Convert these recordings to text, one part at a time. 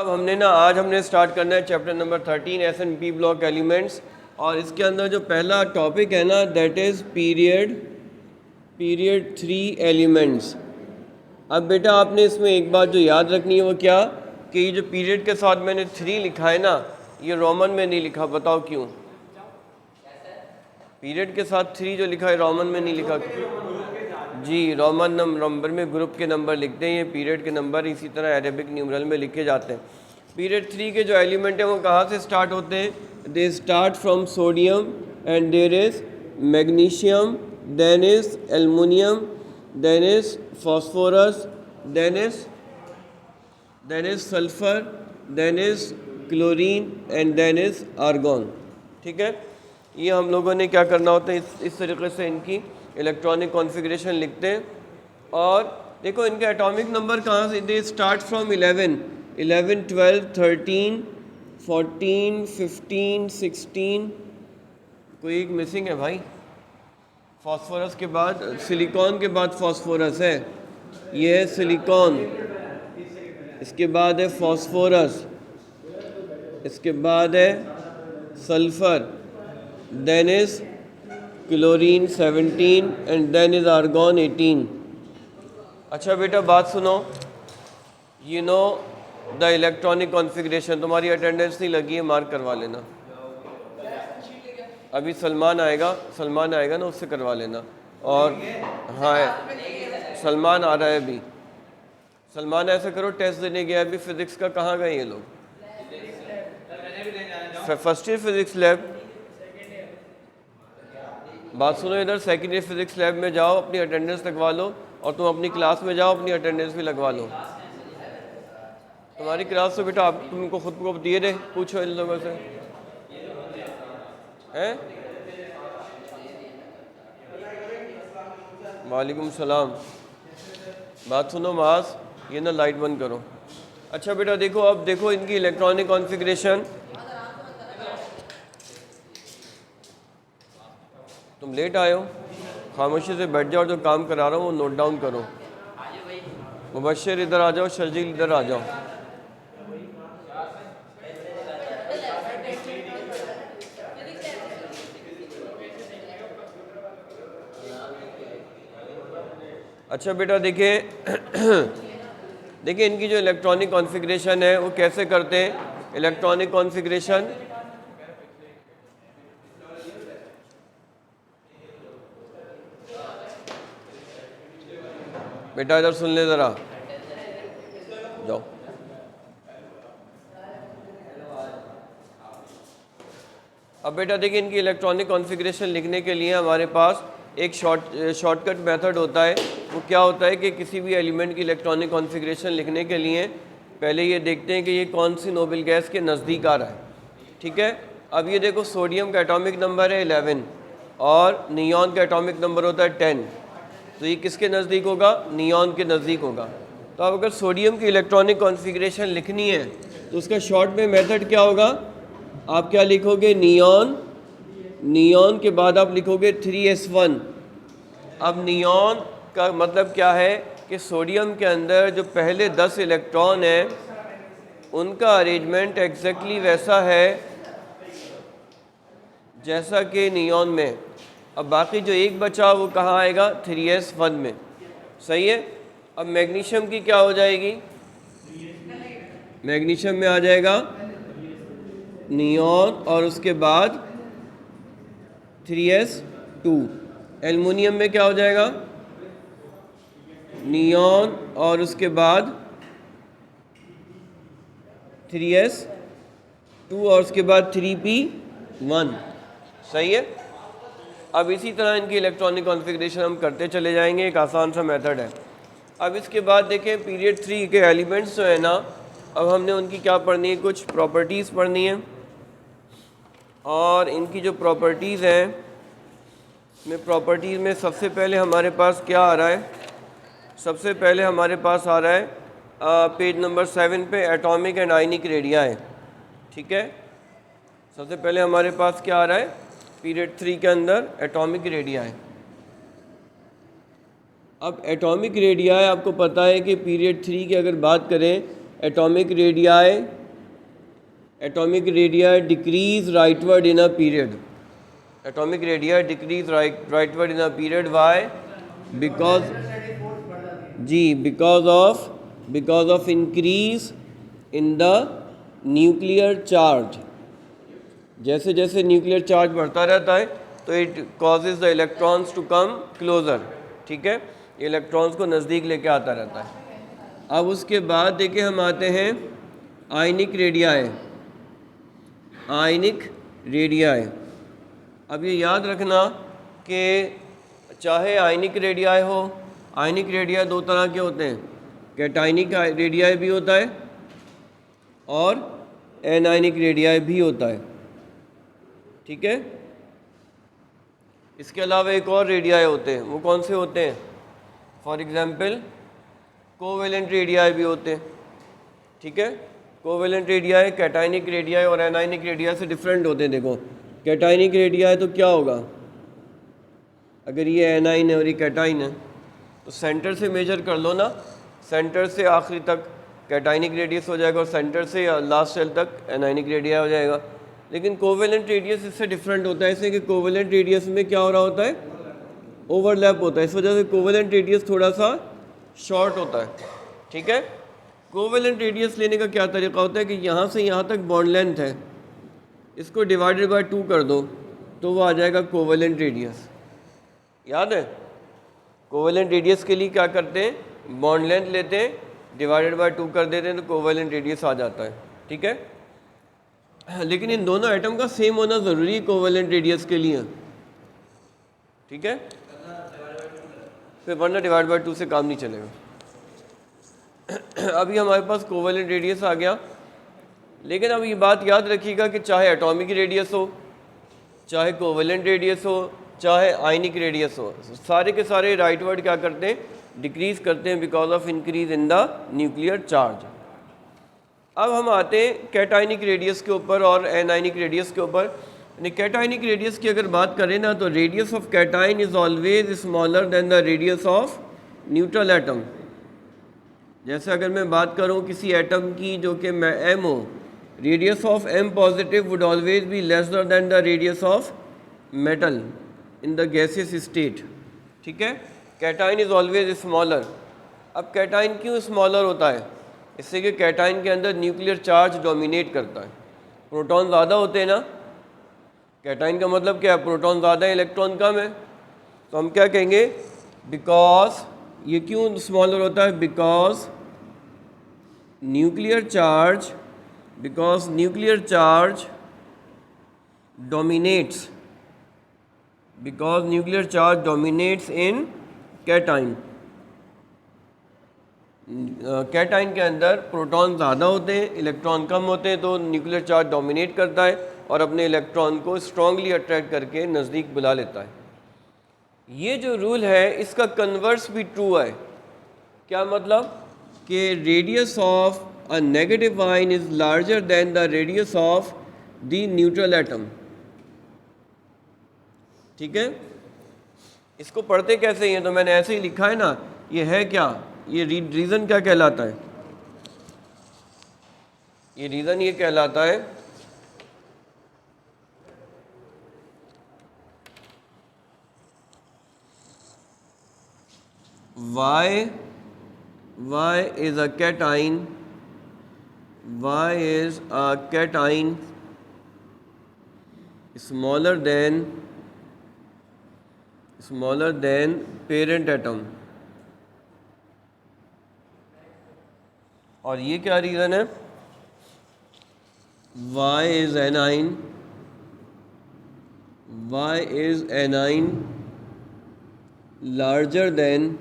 अब आज हमने स्टार्ट करना है chapter number 13 S and P block elements. और इसके अंदर जो पहला टॉपिक है ना, दैट इज़ पीरियड 3 एलिमेंट्स। अब बेटा आपने इसमें एक बात जो याद रखनी है वो क्या, कि ये जो पीरियड के साथ मैंने 3 लिखा है ना, ये रोमन में नहीं लिखा। बताओ क्यों? पीरियड के साथ 3 जो लिखा है रोमन में नहीं लिखा। जी, रोमन नंबर में ग्रुप के नंबर लिखते हैं, ये पीरियड के नंबर इसी तरह अरेबिक न्यूमरल में लिखे जाते हैं। पीरियड 3 के जो एलिमेंट हैं वो कहाँ से स्टार्ट होते हैं? They start from sodium and there is magnesium, then is aluminium, then is phosphorus, then is sulphur, then is chlorine and then is argon. ठीक है, ये हम लोगों ने क्या करना होता है, इस तरीके से इनकी इलेक्ट्रॉनिक कॉन्फ़िगरेशन लिखते हैं। और देखो इनके एटॉमिक नंबर कहाँ से, दे स्टार्ट फ्रॉम 11, 12, 13, 14, 15, 16। कोई एक मिसिंग है भाई। फॉस्फोरस के बाद सिलिकॉन के बाद फॉस्फोरस है, ये है सिलिकॉन। इसके बाद है फॉस्फोरस, इसके बाद है sulphur, then is chlorine 17 and then is argon 18। अच्छा बेटा बात सुनो, you know the electronic configuration. तुम्हारी अटेंडेंस नहीं लगी है, मार्क करवा लेना। अभी सलमान आएगा ना, उससे करवा लेना। और हाँ सलमान आ रहा है अभी। सलमान ऐसा करो, टेस्ट देने गया अभी फिज़िक्स का। कहाँ गए ये लोग? First year physics lab. बात सुनो इधर, सेकेंड ईयर फिज़िक्स लैब में जाओ, अपनी अटेंडेंस लगवा लो। और तुम अपनी क्लास में जाओ, अपनी अटेंडेंस भी लगवा लो। तुम्हारी क्लास तो बेटा आप तुमको खुद को दिए दे, पूछो इन लोगों से हैं। वालेकुम सलाम। बात सुनो मास, ये ना लाइट बंद करो। अच्छा बेटा देखो, अब देखो इनकी इलेक्ट्रॉनिक कॉन्फ़िगरेशन। तुम लेट आए हो, खामोशी से बैठ जाओ, जो काम करा रहा हूँ वो नोट डाउन करो। मुबश्शिर इधर आ जाओ, शर्जील इधर आ जाओ। अच्छा बेटा देखिए देखिए इनकी जो इलेक्ट्रॉनिक कॉन्फ़िगरेशन है वो कैसे करते हैं। इलेक्ट्रॉनिक कॉन्फ़िगरेशन बेटा इधर सुन ले ज़रा, जाओ। अब बेटा देखिए इनकी इलेक्ट्रॉनिक कॉन्फ़िगरेशन लिखने के लिए हमारे पास एक शॉर्टकट मेथड होता है। वो क्या होता है कि किसी भी एलिमेंट की इलेक्ट्रॉनिक कॉन्फ़िगरेशन लिखने के लिए पहले ये देखते हैं कि ये कौन सी नोबेल गैस के नज़दीक आ रहा है। ठीक है, अब ये देखो सोडियम का एटॉमिक नंबर है 11 और नियॉन का एटॉमिक नंबर होता है 10। तो ये किसके नज़दीक होगा? नियॉन के नज़दीक होगा। तो अब अगर सोडियम की इलेक्ट्रॉनिक कॉन्फ़िगरेशन लिखनी है तो उसका शॉर्ट में मेथड क्या होगा? आप क्या लिखोगे? नियॉन के बाद आप लिखोगे 3s1। अब नियॉन का मतलब क्या है कि सोडियम के अंदर जो पहले 10 इलेक्ट्रॉन हैं उनका अरेंजमेंट एग्जैक्टली वैसा है जैसा कि नियॉन में। अब बाकी जो एक बचा वो कहाँ आएगा? 3s1 में। सही है। अब मैग्नीशियम की क्या हो जाएगी? मैग्नीशियम में आ जाएगा नियॉन और उसके बाद 3s2। एल्युमिनियम में क्या हो जाएगा? नियॉन और उसके बाद 3s2 और उसके बाद 3p1। सही है। अब इसी तरह इनकी इलेक्ट्रॉनिक कॉन्फ़िगरेशन हम करते चले जाएंगे, एक आसान सा मेथड है। अब इसके बाद देखें पीरियड 3 के एलिमेंट्स जो है ना, अब हमने उनकी क्या पढ़नी है? कुछ प्रॉपर्टीज़ पढ़नी है। और इनकी जो प्रॉपर्टीज़ हैं में प्रॉपर्टीज़ में सबसे पहले हमारे पास क्या आ रहा है? सबसे पहले हमारे पास आ रहा है पेज नंबर 7 पे एटॉमिक एंड आयनिक रेडिया है। ठीक है, सबसे पहले हमारे पास क्या आ रहा है? पीरियड 3 के अंदर एटॉमिक रेडिया है। अब एटॉमिक रेडिया आपको पता है कि पीरियड 3 की अगर बात करें atomic radii decrease rightward in a period. Atomic radii decrease rightward in a period. Why? Because because of increase in the nuclear charge. जैसे जैसे न्यूक्लियर चार्ज बढ़ता रहता है तो it causes the electrons to come closer. ठीक है, electrons को नज़दीक लेके आता रहता है. अब उसके बाद देखिए हम आते हैं आयनिक रेडियाई. अब ये याद रखना कि चाहे आयनिक रेडियाई हो, आयनिक रेडियाई दो तरह के होते हैं. कैटाइनिक रेडियाई भी होता है और एनायनिक रेडियाई भी होता है. ठीक है, इसके अलावा एक और रेडियाई होते हैं. वो कौन से होते हैं? फॉर एग्जांपल कोवेलेंट रेडियाई भी होते हैं. ठीक है, कोवेलेंट रेडियाई कैटाइनिक रेडियाई और एनायनिक रेडियाई से डिफरेंट होते हैं. देखो कैटाइनिक रेडियाई तो क्या होगा, अगर ये एनाइन है और ये कैटाइन है तो सेंटर से मेजर कर लो ना, सेंटर से आखिरी तक कैटाइनिक रेडियस हो जाएगा और सेंटर से लास्ट सेल तक एनायनिक रेडियाई हो जाएगा. लेकिन कोवेलेंट रेडियस इससे डिफरेंट होता है, इसलिए कि कोवेलेंट रेडियस में क्या हो रहा होता है, ओवरलैप होता है. इस वजह से कोवेलेंट रेडियस थोड़ा सा शॉर्ट होता है. ठीक है, कोवेलेंट रेडियस लेने का क्या तरीका होता है कि यहाँ से यहाँ तक बॉन्ड लेंथ है, इसको डिवाइडेड बाय 2 कर दो तो वो आ जाएगा कोवेलेंट रेडियस. याद है, कोवेलेंट रेडियस के लिए क्या करते हैं, बॉन्ड लेंथ लेते हैं, डिवाइडेड बाय 2 कर देते हैं तो कोवेलेंट रेडियस आ जाता है. ठीक है, लेकिन इन दोनों एटम का सेम होना ज़रूरी है कोवेलेंट रेडियस के लिए. ठीक है, फिर वरना डिवाइड बाय 2 से काम नहीं चलेगा. अभी हमारे पास कोवेलेंट रेडियस आ गया, लेकिन अब ये बात याद रखिएगा कि चाहे एटॉमिक रेडियस हो, चाहे कोवेलेंट रेडियस हो, चाहे आयनिक रेडियस हो, सारे के सारे राइट वर्ड क्या करते हैं, डिक्रीज करते हैं because of increase in the nuclear charge. अब हम आते हैं कैटाइनिक रेडियस के ऊपर और एनायनिक रेडियस के ऊपर. कैटाइनिक रेडियस की अगर बात करें ना तो radius of cation is always smaller than the radius of neutral atom. जैसे अगर मैं बात करूं किसी एटम की जो कि m हो, radius of m positive would always be lesser than the radius of metal in the gaseous state. ठीक है, कैटाइन इज़ ऑलवेज स्मॉलर. अब कैटाइन क्यों स्मॉलर होता है, इससे कि कैटाइन के अंदर न्यूक्लियर चार्ज डोमिनेट करता है. प्रोटॉन ज़्यादा होते हैं ना, कैटाइन का मतलब क्या है, प्रोटॉन ज़्यादा है इलेक्ट्रॉन कम है, तो हम क्या कहेंगे, बिकॉज ये क्यों स्मॉलर होता है, because nuclear charge dominates in cation. Cation के अंदर प्रोटॉन ज़्यादा होते हैं, इलेक्ट्रॉन कम होते हैं, तो न्यूक्लियर चार्ज डोमिनेट करता है और अपने इलेक्ट्रॉन को स्ट्रांगली अट्रैक्ट करके नज़दीक बुला लेता है. ये जो रूल है इसका कन्वर्स भी ट्रू है. क्या मतलब कि radius of a negative ion is larger than the radius of the neutral atom. ठीक है, इसको पढ़ते कैसे हैं, तो मैंने ऐसे ही लिखा है ना, ये है क्या, ये रीज़न क्या कहलाता है, ये रीज़न ये कहलाता है y is a cation smaller than parent atom. और ये क्या रीज़न है, y is anion larger than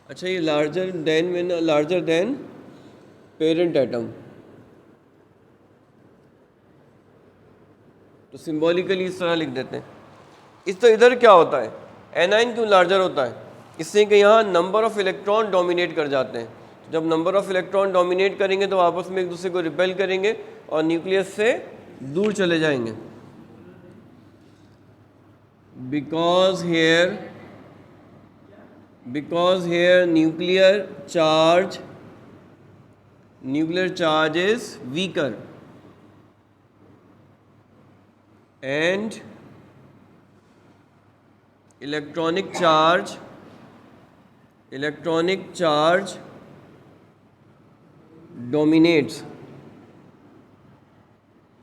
अच्छा ये larger than parent atom. तो सिम्बॉलिकली इस तरह लिख देते हैं. इस तो इधर क्या होता है, एनाइन क्यों लार्जर होता है, इससे कि यहाँ नंबर ऑफ़ इलेक्ट्रॉन डोमिनेट कर जाते हैं. जब नंबर ऑफ़ इलेक्ट्रॉन डोमिनेट करेंगे तो आपस में एक दूसरे को रिपेल करेंगे और न्यूक्लियस से दूर चले जाएंगे. Because here because here nuclear charge is weaker and electronic charge dominates.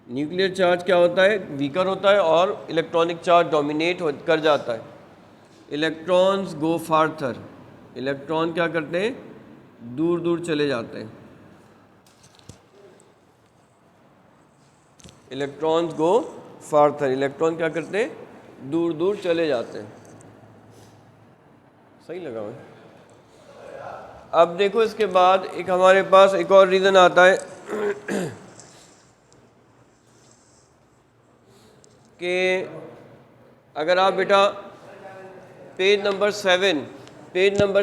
Nuclear charge क्या होता है, वीकर होता है और इलेक्ट्रॉनिक चार्ज डोमिनेट कर जाता है. इलेक्ट्रॉन्स गो फार्थर, इलेक्ट्रॉन क्या करते हैं, दूर दूर चले जाते हैं. इलेक्ट्रॉन्स गो फार्थर, इलेक्ट्रॉन क्या करते हैं, दूर दूर चले जाते हैं. सही लगा भाई. अब देखो इसके बाद एक हमारे पास एक और रीज़न आता है कि अगर आप बेटा पेज नंबर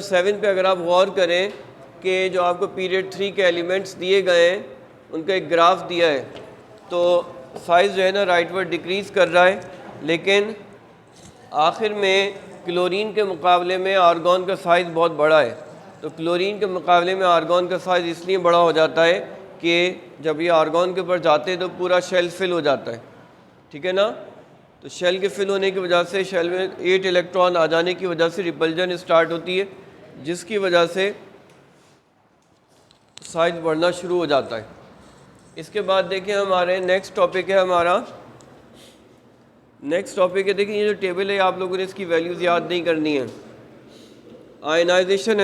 7 पे अगर आप गौर करें कि जो आपको पीरियड 3 के एलिमेंट्स दिए गए हैं उनका एक ग्राफ दिया है, तो साइज़ जो है ना राइटवर्ड डिक्रीज़ कर रहा है, लेकिन आखिर में क्लोरीन के मुकाबले में आर्गॉन का साइज़ बहुत बड़ा है. तो क्लोरीन के मुकाबले में आर्गॉन का साइज़ इसलिए बड़ा हो जाता है कि जब ये आर्गॉन के ऊपर जाते हैं तो पूरा शेल फिल हो जाता है. ठीक है ना. तो शेल के फिल होने की वजह से शेल में 8 इलेक्ट्रॉन आ जाने की वजह से रिपल्जन स्टार्ट होती है, जिसकी वजह से साइज़ बढ़ना शुरू हो जाता है. इसके बाद देखिए हमारे नेक्स्ट टॉपिक है देखिए ये जो टेबल है आप लोगों ने इसकी वैल्यूज़ याद नहीं करनी है. आयनाइजेशन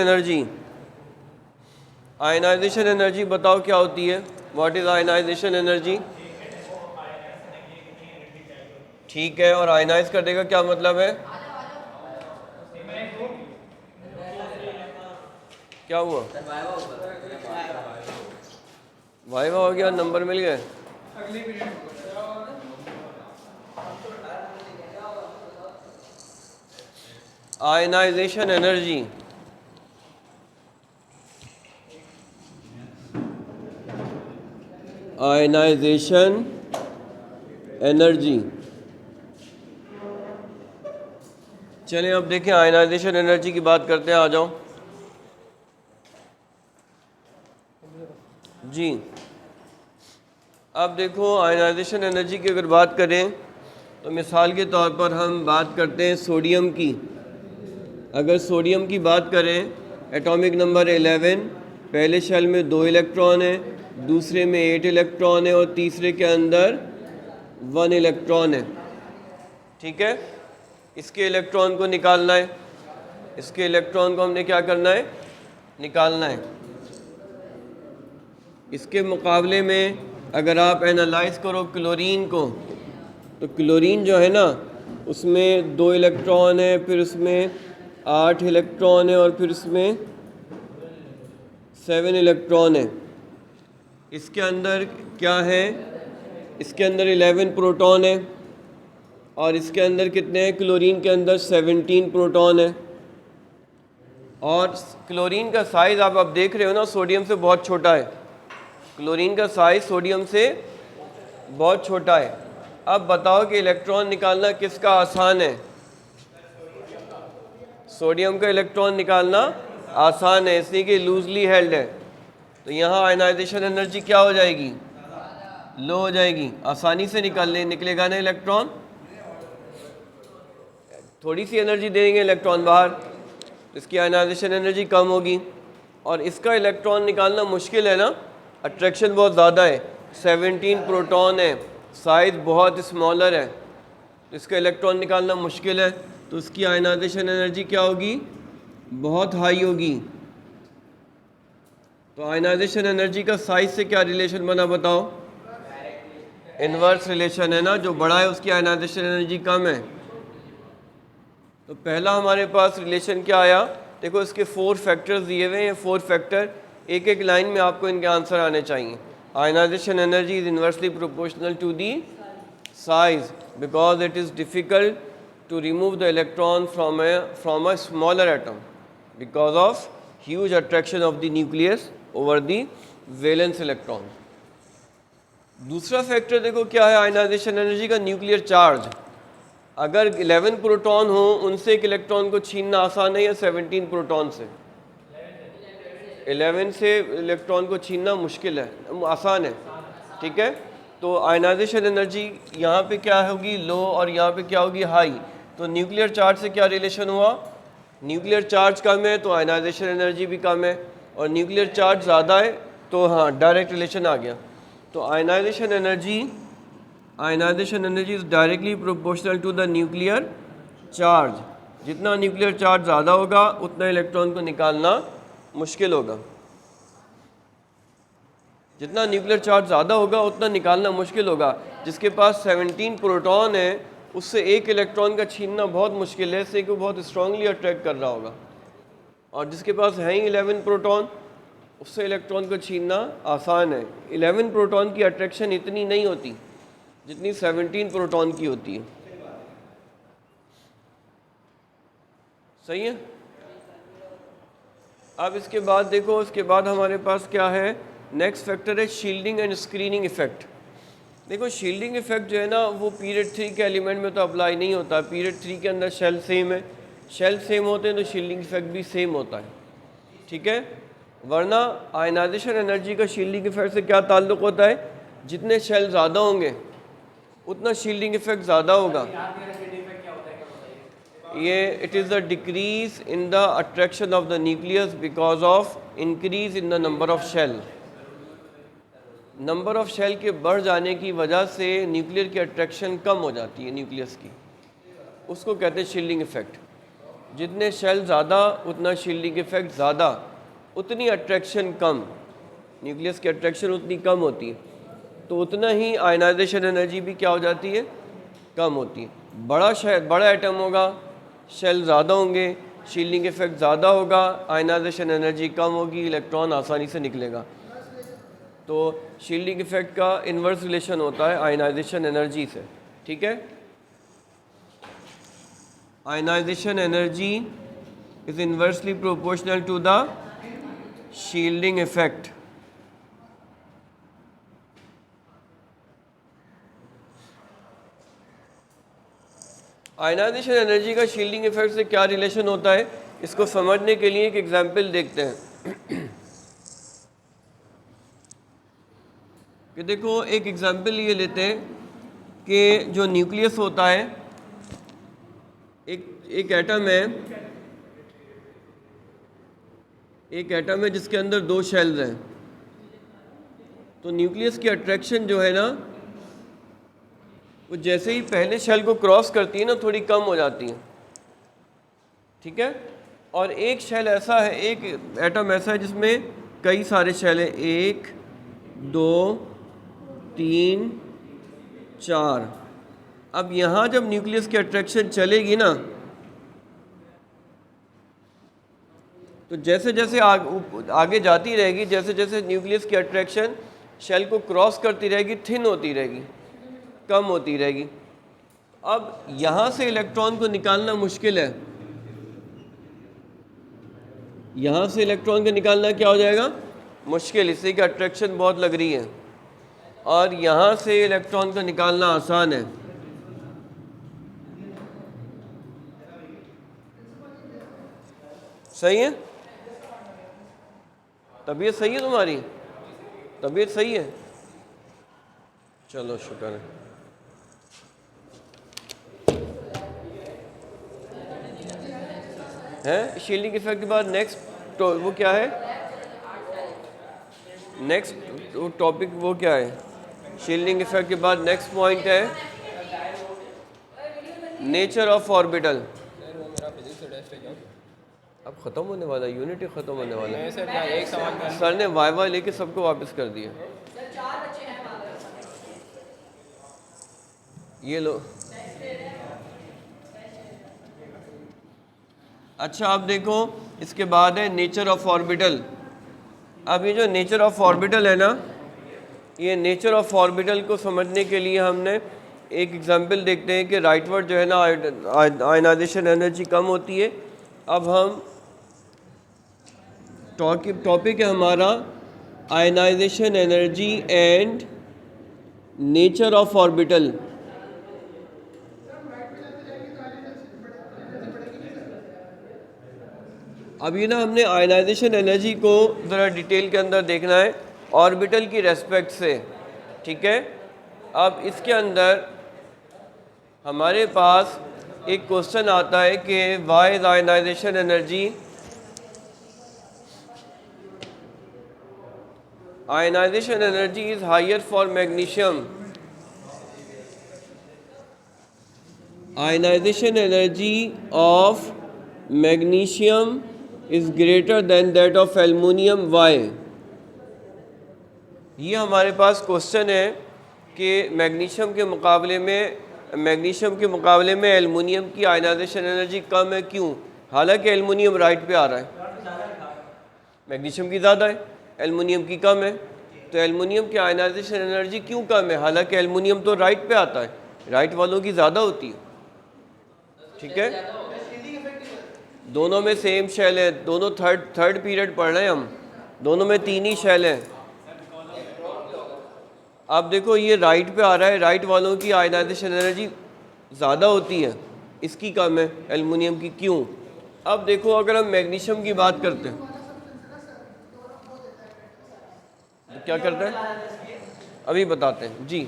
एनर्जी बताओ क्या होती है, व्हाट इज़ आयनाइजेशन एनर्जी. ठीक है, और आयनाइज करने का क्या मतलब है, क्या हुआ, वाइवा हो गया, नंबर मिल गए. Ionisation energy. चलें अब देखें आयनाइजेशन एनर्जी की बात करते हैं. आ जाओ जी. अब देखो आयनाइजेशन एनर्जी की अगर बात करें तो मिसाल के तौर पर हम बात करते हैं सोडियम की. अगर सोडियम की बात करें, एटॉमिक नंबर 11, पहले शेल में 2 इलेक्ट्रॉन है, दूसरे में 8 इलेक्ट्रॉन है और तीसरे के अंदर 1 इलेक्ट्रॉन है. ठीक है, इसके इलेक्ट्रॉन को निकालना है, इसके इलेक्ट्रॉन को हमने क्या करना है, निकालना है. इसके मुकाबले में अगर आप एनालाइज करो क्लोरीन को, तो क्लोरीन जो है ना उसमें 2 इलेक्ट्रॉन है, फिर उसमें 8 इलेक्ट्रॉन है और फिर उसमें 7 इलेक्ट्रॉन है. इसके अंदर क्या है, इसके अंदर 11 प्रोटॉन है और इसके अंदर कितने हैं, क्लोरीन के अंदर 17 प्रोटॉन है. और क्लोरीन का साइज़ आप अब देख रहे हो ना सोडियम से बहुत छोटा है. क्लोरीन का साइज़ सोडियम से बहुत छोटा है. अब बताओ कि इलेक्ट्रॉन निकालना किसका आसान है, सोडियम का इलेक्ट्रॉन निकालना आसान है इसलिए कि लूजली हेल्ड है. तो यहाँ आयनाइजेशन एनर्जी क्या हो जाएगी, लो हो जाएगी. आसानी से निकलेगा ना इलेक्ट्रॉन, थोड़ी सी एनर्जी देंगे इलेक्ट्रॉन बाहर, इसकी आयनाइजेशन एनर्जी कम होगी. और इसका इलेक्ट्रॉन निकालना मुश्किल है ना, अट्रैक्शन बहुत ज़्यादा है, 17 प्रोटॉन है, साइज़ बहुत स्मॉलर है, इसका इलेक्ट्रॉन निकालना मुश्किल है. तो उसकी आयनाइजेशन एनर्जी क्या होगी, बहुत हाई होगी. तो आयनाइजेशन एनर्जी का साइज़ से क्या रिलेशन बना बताओ, इन्वर्स रिलेशन है ना, जो बड़ा है उसकी आयनाइजेशन एनर्जी कम है. तो पहला हमारे पास रिलेशन क्या आया, देखो इसके 4 फैक्टर्स दिए हुए हैं. 4 फैक्टर एक एक लाइन में आपको इनके आंसर आने चाहिए. Ionisation energy is inversely proportional to the size because it is difficult to remove the electron from a smaller atom because of huge attraction of the nucleus over the valence electron. दूसरा factor देखो क्या है ionization energy का, nuclear charge. अगर 11 proton हो उनसे एक electron को छीनना आसान है या 17 प्रोटॉन से? 11 से इलेक्ट्रॉन को छीनना मुश्किल है, आसान है, ठीक है। तो आयनाइजेशन एनर्जी यहाँ पे क्या होगी, लो, और यहाँ पे क्या होगी, हाई। तो न्यूक्लियर चार्ज से क्या रिलेशन हुआ, न्यूक्लियर चार्ज कम है तो आयनाइजेशन एनर्जी भी कम है, और न्यूक्लियर चार्ज ज़्यादा है तो हाँ डायरेक्ट रिलेशन आ गया। तो ionisation energy is directly proportional to the nuclear charge. जितना न्यूक्लियर चार्ज ज़्यादा होगा उतना इलेक्ट्रॉन को निकालना मुश्किल होगा। जितना न्यूक्लियर चार्ज ज़्यादा होगा उतना निकालना मुश्किल होगा। जिसके पास 17 प्रोटॉन है उससे एक इलेक्ट्रॉन का छीनना बहुत मुश्किल है, इससे को बहुत स्ट्रांगली अट्रैक्ट कर रहा होगा। और जिसके पास है ही 11 प्रोटॉन उससे इलेक्ट्रॉन को छीनना आसान है। 11 प्रोटॉन की अट्रैक्शन इतनी नहीं होती जितनी 17 प्रोटॉन की होती है। सही है। अब इसके बाद देखो, इसके बाद हमारे पास क्या है, नेक्स्ट फैक्टर है शील्डिंग एंड स्क्रीनिंग इफेक्ट। देखो शील्डिंग इफेक्ट जो है ना वो पीरियड 3 के एलिमेंट में तो अप्लाई नहीं होता। पीरियड 3 के अंदर शेल सेम है, शेल सेम होते हैं तो शील्डिंग इफेक्ट भी सेम होता है, ठीक है। वरना आयनाइजेशन एनर्जी का शील्डिंग इफेक्ट से क्या ताल्लुक़ होता है, जितने शेल ज़्यादा होंगे उतना शील्डिंग इफेक्ट ज़्यादा होगा। ये it is the decrease in the attraction of the nucleus because of increase in the number of shell. Number of shell के बढ़ जाने की वजह से न्यूक्लियर की अट्रैक्शन कम हो जाती है न्यूक्लियस की, उसको कहते हैं शील्डिंग इफेक्ट। जितने शेल ज़्यादा उतना शील्डिंग इफेक्ट ज़्यादा, उतनी अट्रैक्शन कम, न्यूक्लियस की अट्रैक्शन उतनी कम होती है, तो उतना ही आयनाइजेशन एनर्जी भी क्या हो जाती है, कम होती है। बड़ा एटम होगा, शेल ज़्यादा होंगे, शील्डिंग इफेक्ट ज़्यादा होगा, आयनाइजेशन एनर्जी कम होगी, इलेक्ट्रॉन आसानी से निकलेगा। तो शील्डिंग इफेक्ट का इन्वर्स रिलेशन होता है आयनाइजेशन एनर्जी से, ठीक है। Ionization energy is inversely proportional to the shielding effect. Ionization energy का शील्डिंग इफेक्ट से क्या रिलेशन होता है, इसको समझने के लिए एक एग्जांपल देखते हैं। कि देखो एक एग्जांपल ये लेते हैं कि जो न्यूक्लियस होता है, एक एटम है, एक एटम है जिसके अंदर 2 शेल्स हैं। तो न्यूक्लियस की अट्रैक्शन जो है ना वो जैसे ही पहले शेल को क्रॉस करती है ना थोड़ी कम हो जाती है, ठीक है। और एक शेल ऐसा है, एक एटम ऐसा है जिसमें कई सारे शेल हैं, 1 2 3 4। अब यहाँ जब न्यूक्लियस की अट्रैक्शन चलेगी ना तो जैसे जैसे आगे जाती रहेगी, जैसे जैसे न्यूक्लियस की अट्रैक्शन शेल को क्रॉस करती रहेगी, थिन होती रहेगी, कम होती रहेगी। अब यहाँ से इलेक्ट्रॉन को निकालना मुश्किल है, यहाँ से इलेक्ट्रॉन को निकालना क्या हो जाएगा, मुश्किल, इसलिए कि अट्रैक्शन बहुत लग रही है। और यहाँ से इलेक्ट्रॉन को निकालना आसान है। सही है, तबीयत सही है, तुम्हारी तबीयत सही है, चलो शुक्र है। शील्डिंग इफेक्ट के बाद नेक्स्ट तो वो क्या है, नेक्स्ट टॉपिक वो क्या है, शील्डिंग इफेक्ट के बाद नेक्स्ट पॉइंट है नेचर ऑफ ऑर्बिटल। अब ख़त्म होने वाला, यूनिट ही ख़त्म होने वाला है। सर ने वाई लेके सबको वापस कर दिया। ये लो, अच्छा अब देखो इसके बाद है नेचर ऑफ ऑर्बिटल। अब ये जो नेचर ऑफ ऑर्बिटल है ना, ये नेचर ऑफ ऑर्बिटल को समझने के लिए हमने एक एग्जांपल देखते हैं कि राइटवर्ड जो है ना आयनाइजेशन एनर्जी कम होती है। अब हम टॉपिक है हमारा ionization energy and nature of orbital. अब ये ना हमने आयनाइजेशन एनर्जी को ज़रा डिटेल के अंदर देखना है ऑर्बिटल की रेस्पेक्ट से, ठीक है। अब इसके अंदर हमारे पास एक क्वेश्चन आता है कि why is ionization energy, ionization energy is higher for magnesium, ionization energy of magnesium is greater than that of aluminium, why. ये हमारे पास क्वेश्चन है कि मैग्नीशियम के मुकाबले में एल्युमिनियम की आयनाइजेशन एनर्जी कम है, क्यों? हालांकि एल्युमिनियम राइट पे आ रहा है, मैग्नीशियम की ज़्यादा है, एल्युमिनियम की कम है, तो एल्युमिनियम की आयनाइजेशन एनर्जी क्यों कम है? हालांकि एल्युमिनियम तो राइट पे आता है, राइट वालों की ज़्यादा होती है, ठीक है। दोनों में सेम शेल है, दोनों थर्ड पीरियड पढ़ रहे हैं हम, दोनों में 3 ही शेल हैं। अब देखो ये राइट पे आ रहा है, राइट वालों की आयनाइजेशन एनर्जी ज़्यादा होती है, इसकी कम है एल्युमिनियम की, क्यों? अब देखो अगर हम मैग्नीशियम की बात करते हैं तो क्या करते हैं, अभी बताते हैं जी।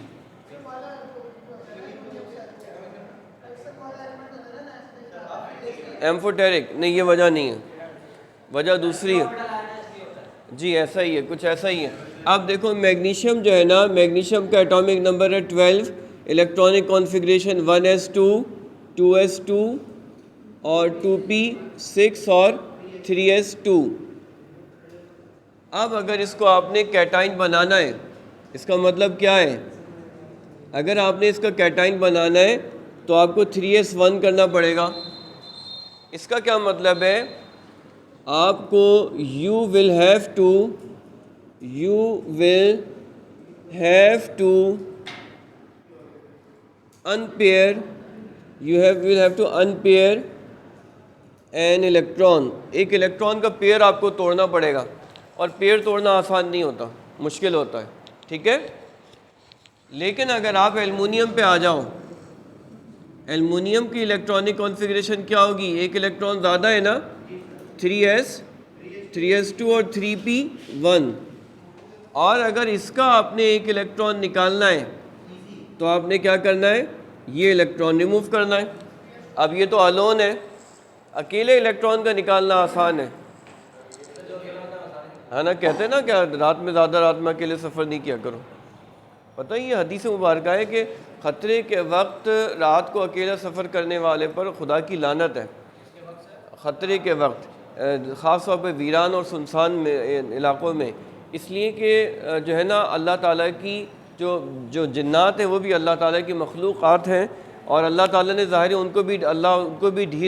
एम्फोटेरिक नहीं, ये वजह नहीं है, वजह दूसरी है जी, ऐसा ही है, कुछ ऐसा ही है। अब देखो मैग्नीशियम जो है ना, मैग्नीशियम का एटॉमिक नंबर है 12, इलेक्ट्रॉनिक कॉन्फ़िगरेशन 1s2, 2s2 और 2p6 और 3s2। अब अगर इसको आपने कैटाइन बनाना है, इसका मतलब क्या है? अगर आपने इसका कैटाइन बनाना है तो आपको 3s1 करना पड़ेगा। इसका क्या मतलब है? आपको you will have to unpair, will have to unpair an electron, एक इलेक्ट्रॉन का पेयर आपको तोड़ना पड़ेगा, और पेयर तोड़ना आसान नहीं होता, मुश्किल होता है, ठीक है। लेकिन अगर आप एल्युमिनियम पे आ जाओ, एल्युमिनियम की इलेक्ट्रॉनिक कॉन्फ़िगरेशन क्या होगी? एक इलेक्ट्रॉन ज़्यादा है ना, 3s2 और 3p1, और अगर इसका आपने एक इलेक्ट्रॉन निकालना है तो आपने क्या करना है? ये इलेक्ट्रॉन रिमूव करना है। अब ये तो अलोन है, अकेले इलेक्ट्रॉन का निकालना आसान है ना। कहते हैं ना क्या, रात में अकेले सफ़र नहीं किया करो। पता ही ये हदीस मुबारक है कि ख़तरे के वक्त रात को अकेला सफ़र करने वाले पर खुदा की लानत है। ख़तरे के वक्त ख़ास तौर पे वीरान और सुनसान में इलाक़ों में, इसलिए कि जो है ना अल्लाह ताला की जो जिन्नात है वो भी अल्लाह ताला की मखलूक़ात हैं, और अल्लाह ताला ने ज़ाहिर उनको भी ढील